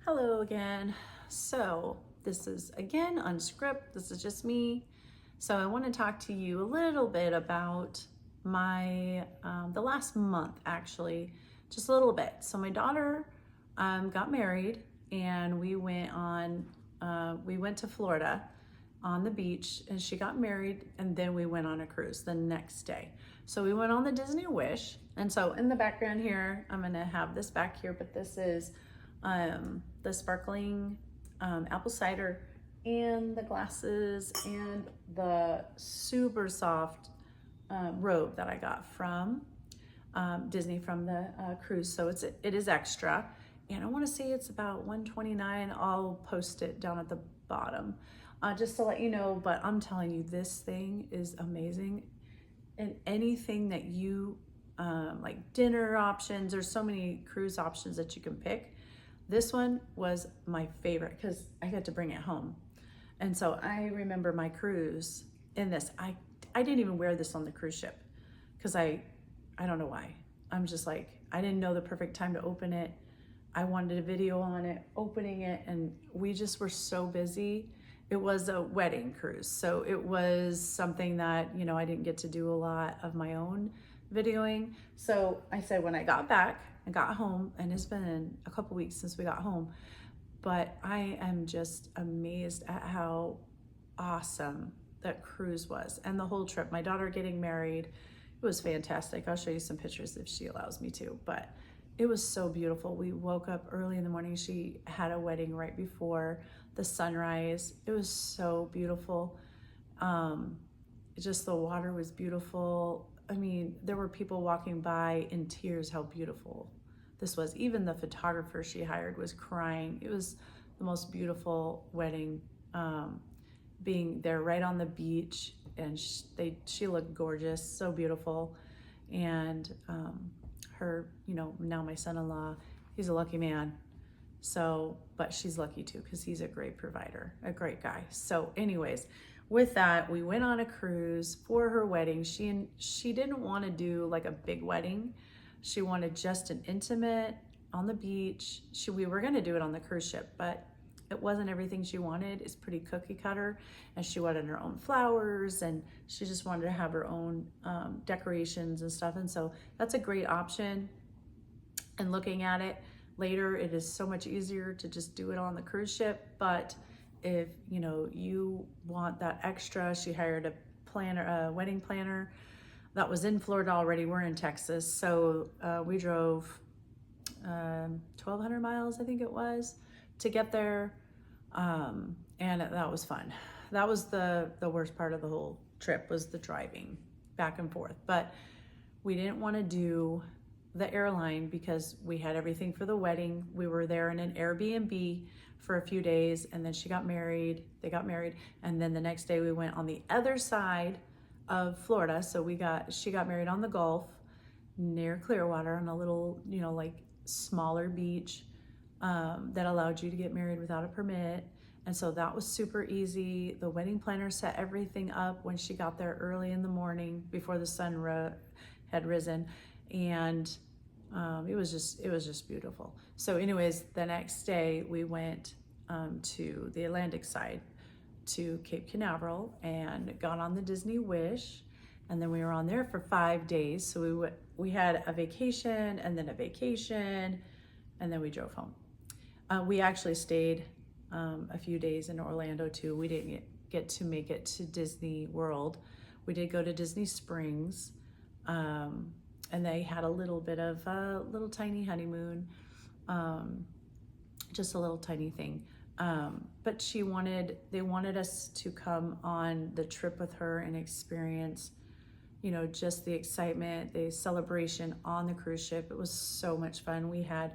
Hello again. So this is again Unscripted. This is just me. So I want to talk to you a little bit about my the last month, actually, just a little bit. So my daughter got married, and we went to Florida on the beach, and she got married, and then we went on a cruise the next day. So we went on the Disney Wish, and so in the background here, I'm gonna have this back here, but this is the sparkling apple cider and the glasses and the super soft robe that I got from Disney from the cruise. So it is extra, and I want to say it's about $129. I'll post it down at the bottom just to let you know. But I'm telling you, this thing is amazing, and anything that you like dinner options. There's so many cruise options that you can pick. This one was my favorite because I got to bring it home. And so I remember my cruise in this. I didn't even wear this on the cruise ship because I don't know why. I'm just like, I didn't know the perfect time to open it. I wanted a video on it, opening it, and we just were so busy. It was a wedding cruise. So it was something that, I didn't get to do a lot of my own videoing. So I said, when I got back, I got home, and it's been a couple weeks since we got home, but I am just amazed at how awesome that cruise was and the whole trip. My daughter getting married, it was fantastic. I'll show you some pictures if she allows me to, but it was so beautiful. We woke up early in the morning. She had a wedding right before the sunrise. It was so beautiful. Just the water was beautiful. I mean, there were people walking by in tears how beautiful this was. Even the photographer she hired was crying. It was the most beautiful wedding, being there right on the beach, and she looked gorgeous, so beautiful. And her, now my son-in-law, he's a lucky man. So, but she's lucky too, because he's a great provider, a great guy. So anyways, with that, we went on a cruise for her wedding. She didn't want to do like a big wedding. She wanted just an intimate on the beach. We were going to do it on the cruise ship, but it wasn't everything she wanted. It's pretty cookie cutter, and she wanted her own flowers, and she just wanted to have her own decorations and stuff. And so that's a great option. And looking at it later, it is so much easier to just do it on the cruise ship. But if you want that extra, she hired a wedding planner that was in Florida already. We're in Texas, so we drove 1,200 miles, I think it was, to get there, and that was fun. That was the worst part of the whole trip, was the driving back and forth. But we didn't want to do the airline because we had everything for the wedding. We were there in an Airbnb for a few days, and then they got married, and then the next day we went on the other side of Florida. So she got married on the Gulf near Clearwater on a little, like smaller beach that allowed you to get married without a permit. And so that was super easy. The wedding planner set everything up when she got there early in the morning before the sun had risen. And it was just beautiful. So anyways, the next day we went to the Atlantic side, to Cape Canaveral, and got on the Disney Wish, and then we were on there for 5 days. So we had a vacation, and then a vacation, and then we drove home. We actually stayed a few days in Orlando too. We didn't get to make it to Disney World. We did go to Disney Springs, and they had a little bit of a little tiny honeymoon, just a little tiny thing. But they wanted us to come on the trip with her and experience, just the excitement, the celebration on the cruise ship. It was so much fun. We had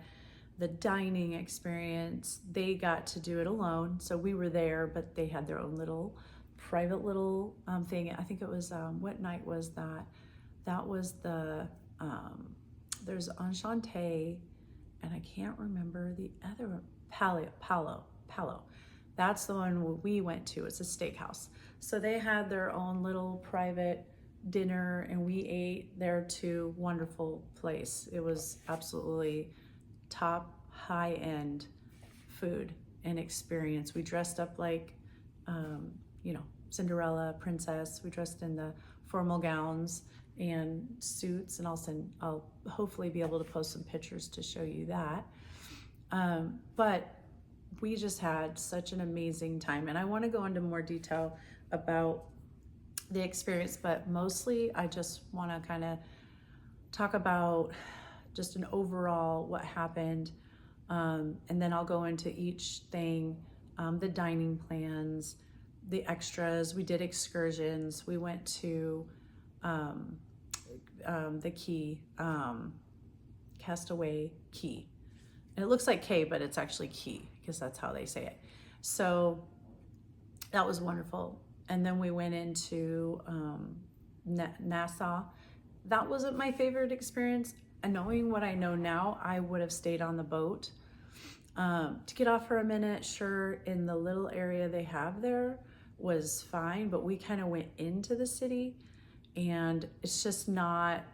the dining experience. They got to do it alone. So we were there, but they had their own little private little thing. I think it was, what night was that? That was there's Enchante, and I can't remember the other one. Palo. That's the one we went to. It's a steakhouse. So they had their own little private dinner, and we ate there too. Wonderful place. It was absolutely top high-end food and experience. We dressed up like, you know, Cinderella, princess. We dressed in the formal gowns and suits, and I'll hopefully be able to post some pictures to show you that. But we just had such an amazing time, and I want to go into more detail about the experience, but mostly I just want to kind of talk about just an overall what happened, and then I'll go into each thing, the dining plans, the extras. We did excursions. We went to the Key, Castaway Key. And it looks like K, but it's actually Key because that's how they say it. So that was wonderful. And then we went into Nassau. That wasn't my favorite experience. And knowing what I know now, I would have stayed on the boat. To get off for a minute, sure, in the little area they have there was fine, but we kind of went into the city, and it's just not,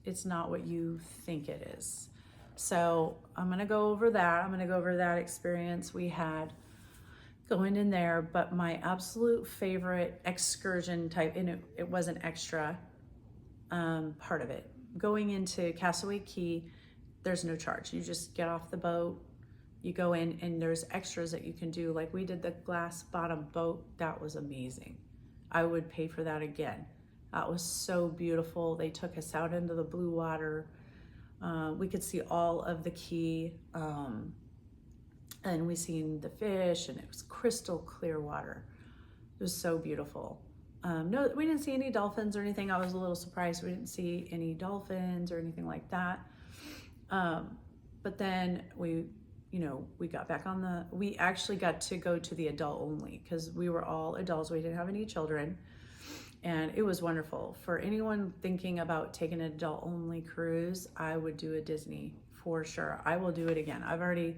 it's not what you think it is. So I'm gonna go over that. I'm gonna go over that experience we had going in there, but my absolute favorite excursion type, and it was an extra part of it. Going into Castaway Key, there's no charge. You just get off the boat, you go in, and there's extras that you can do. Like we did the glass bottom boat. That was amazing. I would pay for that again. That was so beautiful. They took us out into the blue water. We could see all of the Key, and we seen the fish, and it was crystal clear water. It was so beautiful. No, we didn't see any dolphins or anything. I was a little surprised we didn't see any dolphins or anything like that. But then we got back on we actually got to go to the adult only because we were all adults. We didn't have any children. And it was wonderful. For anyone thinking about taking an adult only cruise, I would do a Disney for sure. I will do it again. I've already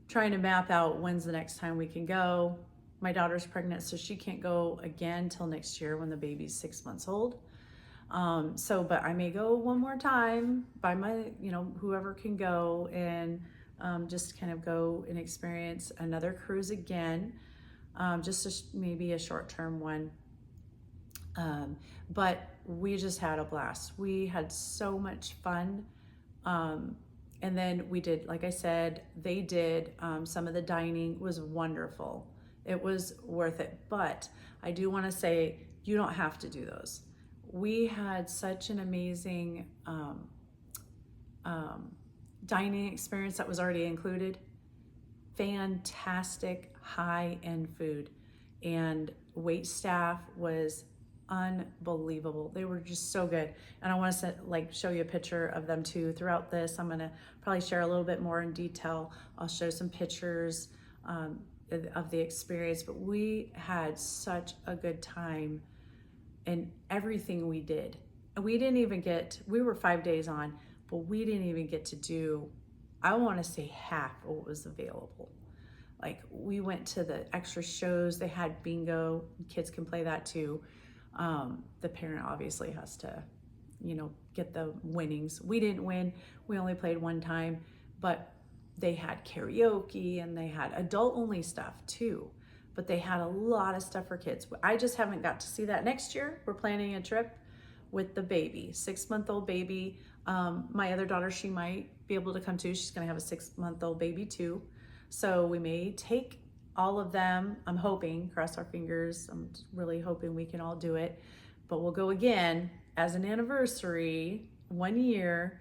trying to map out when's the next time we can go. My daughter's pregnant, so she can't go again till next year when the baby's 6 months old. But I may go one more time by my, whoever can go, and just kind of go and experience another cruise again, maybe a short-term one. But we just had a blast. We had so much fun. And then we did, like I said, they did some of the dining was wonderful. It was worth it. But I do want to say, you don't have to do those. We had such an amazing dining experience that was already included. Fantastic high-end food. And wait staff was unbelievable. They were just so good. And I want to show you a picture of them too throughout this. I'm going to probably share a little bit more in detail. I'll show some pictures of the experience, but we had such a good time in everything we did. We didn't even we were 5 days on, but we didn't even get to do, I want to say half of what was available. Like we went to the extra shows. They had bingo. Kids can play that too. The parent obviously has to, get the winnings. We didn't win. We only played one time, but they had karaoke and they had adult only stuff too, but they had a lot of stuff for kids. I just haven't got to see that. Next year, we're planning a trip with the baby, 6-month-old baby. My other daughter, she might be able to come too. She's going to have a 6-month-old baby too. So we may take all of them. I'm hoping, cross our fingers. I'm really hoping we can all do it, but we'll go again as an anniversary 1 year,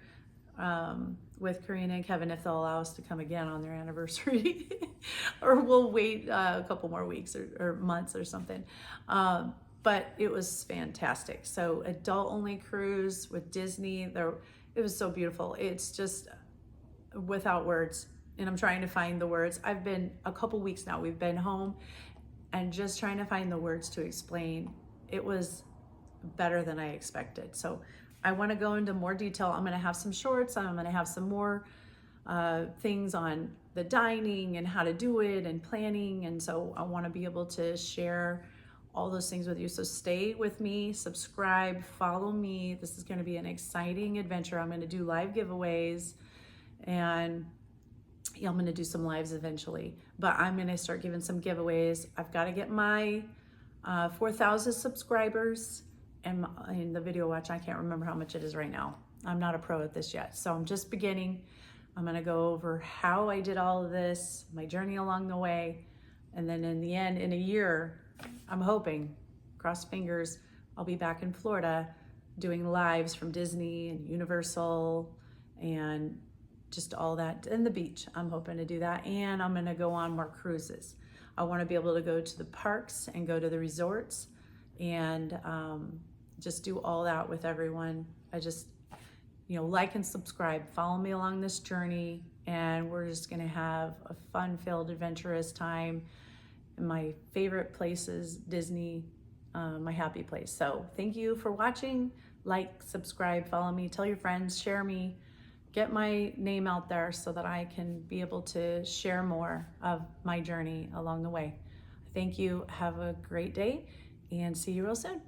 with Karina and Kevin, if they'll allow us to come again on their anniversary, or we'll wait a couple more weeks or months or something. But it was fantastic. So adult only cruise with Disney, it was so beautiful. It's just without words. And I'm trying to find the words. I've been a couple weeks now, we've been home and just trying to find the words to explain. It was better than I expected. So I want to go into more detail. I'm going to have some shorts. I'm going to have some more things on the dining and how to do it and planning. And so I want to be able to share all those things with you. So stay with me, subscribe, follow me. This is going to be an exciting adventure. I'm going to do live giveaways, and Yeah, I'm going to do some lives eventually, but I'm going to start giving some giveaways. I've got to get my 4,000 subscribers and in the video watch. I can't remember how much it is right now. I'm not a pro at this yet, so I'm just beginning. I'm going to go over how I did all of this, my journey along the way, and then in the end, in a year, I'm hoping, cross fingers, I'll be back in Florida doing lives from Disney and Universal and just all that, and the beach. I'm hoping to do that, and I'm gonna go on more cruises. I wanna be able to go to the parks and go to the resorts and just do all that with everyone. I just, like and subscribe, follow me along this journey, and we're just gonna have a fun-filled, adventurous time. And my favorite place is Disney, my happy place. So thank you for watching. Like, subscribe, follow me, tell your friends, share me, get my name out there so that I can be able to share more of my journey along the way. Thank you, have a great day, and see you real soon.